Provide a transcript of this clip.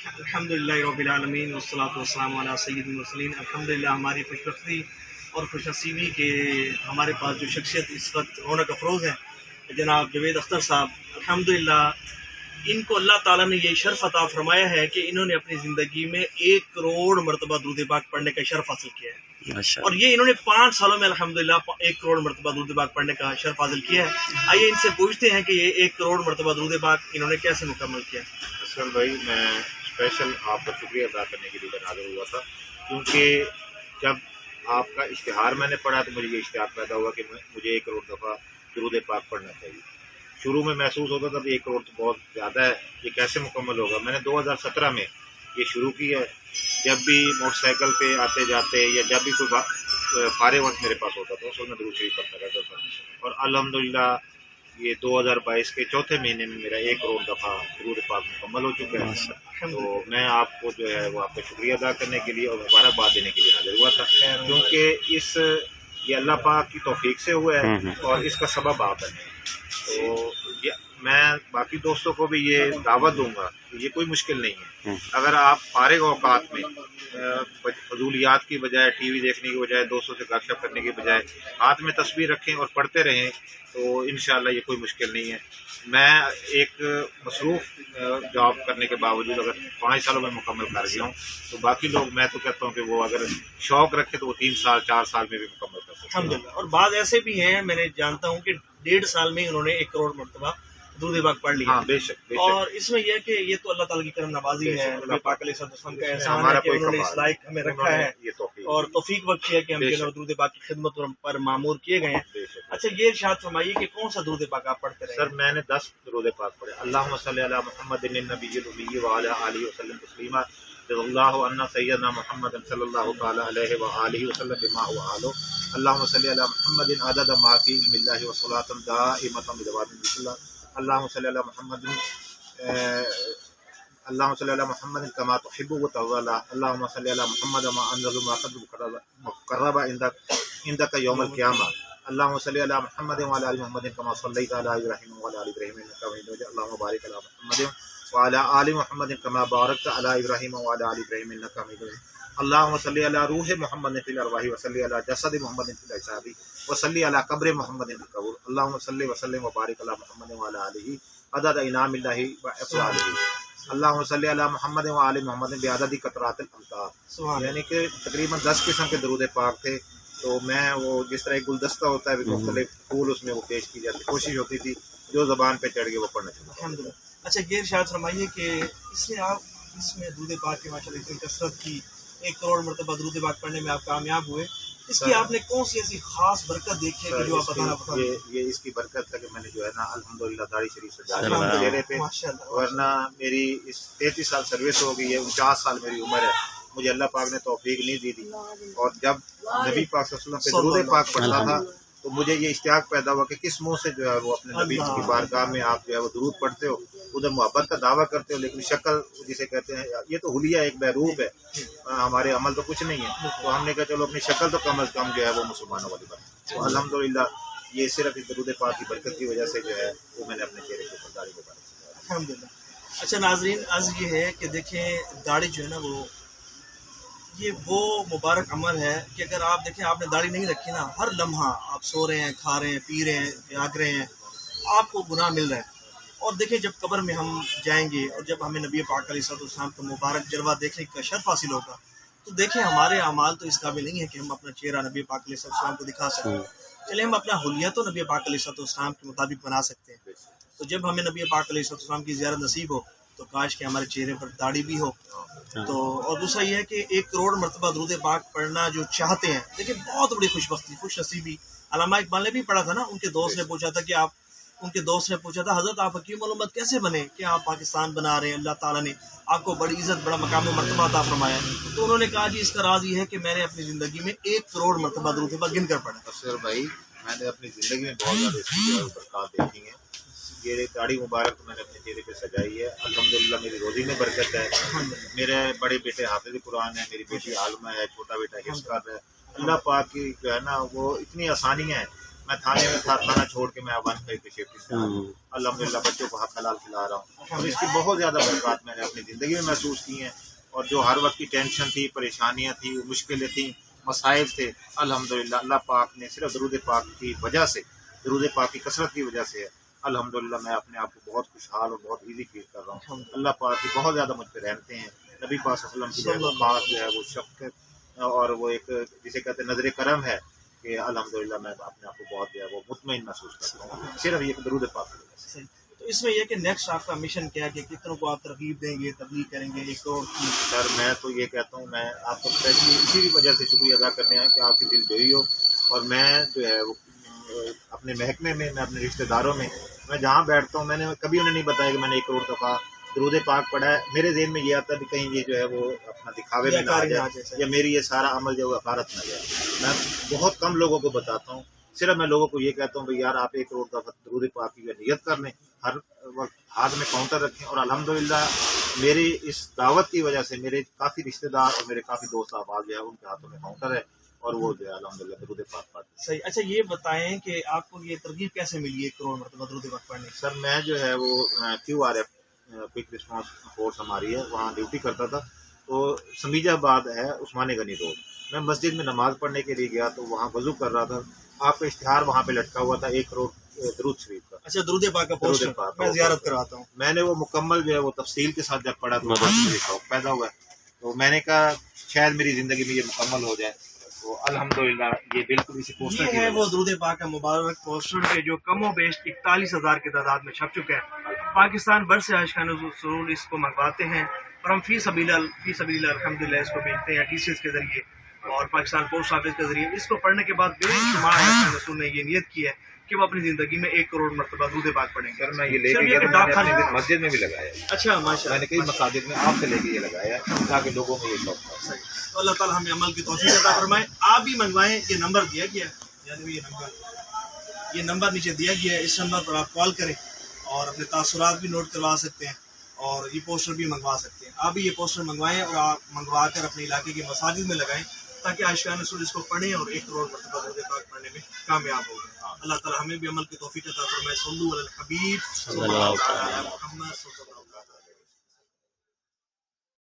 الحمدللہ رب العالمین والصلاۃ والسلام علی سید المرسلین۔ الحمدللہ ہماری خوش بختی اور خوش نصیبی کہ ہمارے پاس جو شخصیت اس وقت رونق افروز ہیں جناب جاوید اختر صاحب، الحمدللہ ان کو اللہ تعالیٰ نے یہ شرف عطا فرمایا ہے کہ انہوں نے اپنی زندگی میں 1 کروڑ مرتبہ درود پاک پڑھنے کا شرف حاصل کیا ہے، اور یہ انہوں نے 5 سالوں میں الحمدللہ 1 کروڑ مرتبہ درود پاک پڑھنے کا شرف حاصل کیا ہے۔ آئیے ان سے پوچھتے ہیں کہ یہ 1 کروڑ مرتبہ درود پاک انہوں نے کیسے مکمل کیا۔ اسلم بھائی، میں اسپیشل آپ کا شکریہ ادا کرنے کے لیے حاضر ہوا تھا، کیونکہ جب آپ کا اشتہار میں نے پڑھا تو مجھے یہ اشتہار پیدا ہوا کہ مجھے 1 کروڑ دفعہ درود پاک پڑھنا چاہیے۔ شروع میں محسوس ہوتا تھا کہ 1 کروڑ تو بہت زیادہ ہے، یہ کیسے مکمل ہوگا۔ میں نے 2017 میں یہ شروع کی ہے، جب بھی موٹر سائیکل پہ آتے جاتے یا جب بھی کوئی فارغ وقت میرے پاس ہوتا تھا اس وقت میں درود شریف پڑھتا رہتا تھا، اور الحمدللہ یہ 2022 کے چوتھے مہینے میں میرا 1 کروڑ دفعہ درود پاک مکمل ہو چکا ہے۔ تو میں آپ کو جو ہے وہ آپ کا شکریہ ادا کرنے کے لیے اور مبارکباد دینے کے لیے حاضر ہوا تھا، کیونکہ یہ اللہ پاک کی توفیق سے ہوا ہے اور اس کا سبب آپ ہیں۔ تو میں باقی دوستوں کو بھی یہ دعوت دوں گا کہ یہ کوئی مشکل نہیں ہے، اگر آپ فارغ اوقات میں فضولیات کی بجائے، ٹی وی دیکھنے کی بجائے، دوستوں سے گپ شپ کرنے کی بجائے ہاتھ میں تصویر رکھیں اور پڑھتے رہیں تو انشاءاللہ یہ کوئی مشکل نہیں ہے۔ میں ایک مصروف جاب کرنے کے باوجود اگر 5 سالوں میں مکمل کر گیا ہوں تو باقی لوگ، میں تو کہتا ہوں کہ وہ اگر شوق رکھے تو وہ 3 سال 4 سال میں بھی مکمل کر سکتے ہیں۔ الحمدللہ، اور بعض ایسے بھی ہیں، میں نے جانتا ہوں کہ 1.5 سال میں انہوں نے 1 کروڑ مرتبہ درود پاک پڑھ لیا۔ ہاں، بے شک اور اس میں یہ کہ یہ تو اللہ تعالیٰ کی کرم نوازی ہے، نبی پاک علیہ السلام کا احسان ہے ہمارا کہ کوئی انہوں نے اس کمال لائق ہمیں رکھا ہے یہ توفیق اور توفیق بخشی ہے کہ ہم بے جو شک۔ درود پاک کی خدمت پر معمور کیے گئے ہیں۔ بے شک۔ اچھا، یہ ارشاد فرمائیے کہ کون سا درود پاک آپ پڑھتے رہے سر، ہیں؟ میں نے 10 درود پاک پڑھے۔ اللہم صلی علی محمد النبی الامی وعلی آلہ وسلم تسلیما، رضی اللہ عنہ سیدنا محمد صلی اللہ تعالی علیہ وآلہ وسلم بما هو اہلہ۔ اللہم صلی علی محمد عدد ما فی علم اللہ وصلاۃ دائمۃ بدوام ذکر اللہ۔ اللہم صلی علی محمد اللہم صلی علی محمد کما تحب وترضى۔ اللہم صلی علی محمد ما انزل ما قد مقرب عندك یوم القیامہ۔ اللہم صلی علی محمد وعلی آل محمد کما صلیت علی ابراہیم وعلی آل ابراہیم انک حمید مجید۔ اللہم بارک علی محمد وعلی آل محمد کما بارکت علی ابراہیم وعلی آل ابراہیم انک حمید مجید۔ اللہم صلی علی روح محمد فی الارواح وصلی علی جسد محمد فی الاجساد وصلی علی قبر محمد فی القبور۔ اللہم صلی وسلم وبارک علی محمد وعلی آلہ عدد انعام اللہ وافضالہ۔ اللہم صلی علی محمد وعلی محمد بعدد قطرات الامطار۔ یعنی کہ تقریباً 10 قسم کے درود پاک تھے، تو میں وہ جس طرح ایک گلدستہ ہوتا ہے مختلف پھول اس میں وہ پیش کی جاتی، کوشش ہوتی تھی جو زبان پہ چڑھ گئے وہ پڑھنا چاہتا۔ الحمدللہ۔ اچھا، یہ ارشاد فرمائیے کہ اس میں درود پاک کی ماشاءاللہ اتنی کثرت کی، 1 کروڑ مرتبہ درود پاک پڑھنے میں آپ کامیاب ہوئے، اس کی آپ نے کون سی ایسی خاص برکت دیکھی ہے کہ جو آپ بتانا پسند؟ یہ اس کی برکت ہے کہ میں نے جو ہے نا الحمدللہ داڑھی شریف سجا لی ہے چہرے پہ، ورنہ میری اس 33 سال سروس ہو گئی ہے، 49 سال میری عمر ہے، مجھے اللہ پاک نے توفیق نہیں دی تھی۔ اور جب نبی پاک صلی اللہ علیہ وسلم پہ درود پاک پڑھتا تھا تو مجھے یہ اشتیاق پیدا ہوا کہ کس منہ سے جو ہے وہ اپنے نبی کی بارگاہ میں آپ جو ہے وہ درود پڑھتے ہو، ادھر محبت کا دعویٰ کرتے ہو، لیکن شکل جسے کہتے ہیں یہ تو حلیہ ایک بہروپ ہے، ہمارے عمل تو کچھ نہیں ہے، تو ہم نے کہا چلو اپنی شکل تو کم از کم جو ہے وہ مسلمانوں والی بات۔ تو الحمدللہ یہ صرف اس درود پاک کی برکت کی وجہ سے جو ہے وہ میں نے اپنے چہرے کے اوپر داڑھی کو پڑھا۔ الحمدللہ۔ اچھا ناظرین، عرض یہ ہے کہ دیکھیں داڑھی جو ہے نا وہ مبارک عمل ہے کہ اگر آپ دیکھیں آپ نے داڑھی نہیں رکھی نا، ہر لمحہ آپ سو رہے ہیں، کھا رہے ہیں، پی رہے ہیں، جاگ رہے ہیں، آپ کو گناہ مل رہا ہے۔ اور دیکھیں جب قبر میں ہم جائیں گے اور جب ہمیں نبی پاک علیہ السلام کا مبارک جلوہ دیکھنے کا شرف حاصل ہوگا تو دیکھیں ہمارے اعمال تو اس قابل نہیں ہے کہ ہم اپنا چہرہ نبی پاک علیہ السلام کو دکھا سکیں، چلے ہم اپنا حلیہ تو نبی پاک علیہ السلام کے مطابق بنا سکتے ہیں۔ تو جب ہمیں نبی پاک علیہ السلام کی زیارت نصیب ہو تو کاش کہ ہمارے چہرے پر داڑھی بھی ہو۔ تو اور دوسرا یہ ہے کہ 1 کروڑ مرتبہ درود پاک پڑھنا جو چاہتے ہیں، دیکھیں بہت بڑی خوش بختی، خوش نصیبی۔ علامہ اقبال نے بھی پڑھا تھا نا، ان کے دوست نے پوچھا تھا حضرت آپ حکیم الامت کیسے بنے کہ آپ پاکستان بنا رہے ہیں، اللہ تعالیٰ نے آپ کو بڑی عزت، بڑا مقام و مرتبہ عطا فرمایا ہے۔ تو انہوں نے کہا جی اس کا راز یہ ہے کہ میں نے اپنی زندگی میں 1 کروڑ مرتبہ درود پاک گن کر پڑھا۔ اصغر بھائی، میں نے اپنی زندگی میں بہت زیادہ اس کی برکات دیکھی ہیں۔ یہ داڑھی مبارک میں نے اپنے چہرے پہ سجائی ہے، الحمدللہ میری روزی میں برکت ہے۔ میرے بڑے بیٹے حافظ قرآن ہے، میری بیٹی عالمہ ہے، چھوٹا بیٹا حفظ کر رہا ہے۔ اللہ پاک کی جو ہے نا وہ اتنی آسانیاں ہیں میں تھانے میں تھا، تھانہ چھوڑ کے میں ون پہ شفٹ سے الحمدللہ بچوں کو حق حلال کھلا رہا ہوں، اور اس کی بہت زیادہ برکات میں نے اپنی زندگی میں محسوس کی ہیں، اور جو ہر وقت کی ٹینشن تھی، پریشانیاں تھیں، مشکلیں تھیں، مسائل تھے، الحمدللہ اللہ پاک نے صرف درود پاک کی وجہ سے، درود پاک کی کثرت کی وجہ سے الحمدللہ میں اپنے آپ کو بہت خوشحال اور بہت ایزی فیل کر رہا ہوں۔ اللہ پاک کی بہت زیادہ مجھ پہ رحمتیں ہیں، نبی پاک صلی اللہ علیہ وسلم کی جو ہے وہ خاص جو ہے وہ شفقت اور وہ ایک جسے کہتے ہیں نظر کرم ہے کہ الحمدللہ میں اپنے آپ کو بہت جو ہے وہ مطمئن محسوس کرتا ہوں، صرف یہ درود پاک کی وجہ سے۔ صحیح۔ تو اس میں یہ کہ نیکسٹ آپ کا مشن کیا ہے کہ کتنوں کو آپ ترغیب دیں گے، تبلیغ کریں گے ایک اور کی؟ سر میں تو یہ کہتا ہوں، میں آپ کو اسپیشلی اسی بھی وجہ سے شکریہ ادا کرنے ہیں کہ آپ کی دل جوئی ہو، اور میں جو ہے وہ اپنے محکمے میں اپنے رشتہ داروں میں جہاں بیٹھتا ہوں، میں نے کبھی انہیں نہیں بتایا کہ میں نے 1 کروڑ دفعہ درود پاک پڑھا ہے۔ میرے ذہن میں یہ آتا ہے کہ کہیں یہ جو ہے وہ اپنا دکھاوے میں نہ آ جائے یا میری یہ سارا عمل جو ہے وہ غارت نہ جائے۔ میں بہت کم لوگوں کو بتاتا ہوں، صرف میں لوگوں کو یہ کہتا ہوں بھائی یار آپ 1 کروڑ دفعہ درود پاک کی نیت کر لیں، ہر وقت ہاتھ میں کاؤنٹر رکھیں، اور الحمدللہ میری اس دعوت کی وجہ سے میرے کافی رشتہ دار اور میرے کافی دوست احباب جو ہے ان کے ہاتھوں میں کاؤنٹر ہے، اور وہ جو ہے الحمدللہ درود پاک پڑھتے ہیں۔ صحیح۔ اچھا یہ بتائیں کہ آپ کو یہ ترغیب کیسے ملی 1 کروڑ مرتبہ درود پاک پڑھنے کی؟ سر میں جو ہے وہ QRF کوئک رسپانس فورس ہماری ہے، وہاں ڈیوٹی کرتا تھا، تو سمیجہ آباد ہے عثمان غنی روڈ، میں مسجد میں نماز پڑھنے کے لیے گیا تو وہاں وضو کر رہا تھا، آپ کا اشتہار وہاں پہ لٹکا ہوا تھا 1 کروڑ درود شریف کا۔ اچھا درود پاک کا پوسٹر میں زیارت کرواتا ہوں۔ میں نے وہ مکمل جو ہے وہ تفصیل کے ساتھ جب پڑھا تو مجھے شوق پیدا ہوا ہے، تو میں نے کہا شاید میری زندگی میں یہ مکمل ہو جائے، تو الحمدللہ یہ بالکل اسی پوسٹر یہ ہے وہ درود پاک کا مبارک پوسٹر جو کم و بیش 41,000 کی تعداد میں چھپ چکا ہے۔ پاکستان بھر سے عاشقان رسول اس کو منگواتے ہیں، اور ہم فی سبیل اللہ الحمدللہ اس کو بیچتے ہیں TCS کے ذریعے اور پاکستان پوسٹ آفس کے ذریعے۔ اس کو پڑھنے کے بعد بے شمار عاشقان رسول نے یہ نیت کی ہے کہ وہ اپنی زندگی میں 1 کروڑ مرتبہ درود پاک پڑھیں گے۔ سر میں یہ لے کے گیا، مسجد میں بھی لگایا ہے۔ اچھا ماشاء میں نے کئی مساجد میں آپ سے لے کے یہ لگایا ہے تاکہ لوگوں میں یہ شوق ہو۔ تو اللہ تعالیٰ ہمیں عمل کی توفیق عطا فرمائے۔ آپ بھی منگوائیں، یہ نمبر دیا گیا ہے، یعنی یہ نمبر نیچے دیا گیا ہے، اس نمبر پر آپ کال کریں اور اپنے تاثرات بھی نوٹ کروا سکتے ہیں، اور یہ پوسٹر بھی منگوا سکتے ہیں۔ آپ بھی یہ پوسٹر منگوائیں اور آپ منگوا کر اپنے علاقے کے مساجد میں لگائیں تاکہ عاشقان رسول اس کو پڑھیں اور 1 کروڑ مرتبہ درود پاک پڑھنے میں کامیاب ہو گئے۔ اللہ تعالیٰ ہمیں بھی عمل کی توفیق عطا فرمائے۔ صلو علی الحبیب صلی اللہ علیہ وسلم۔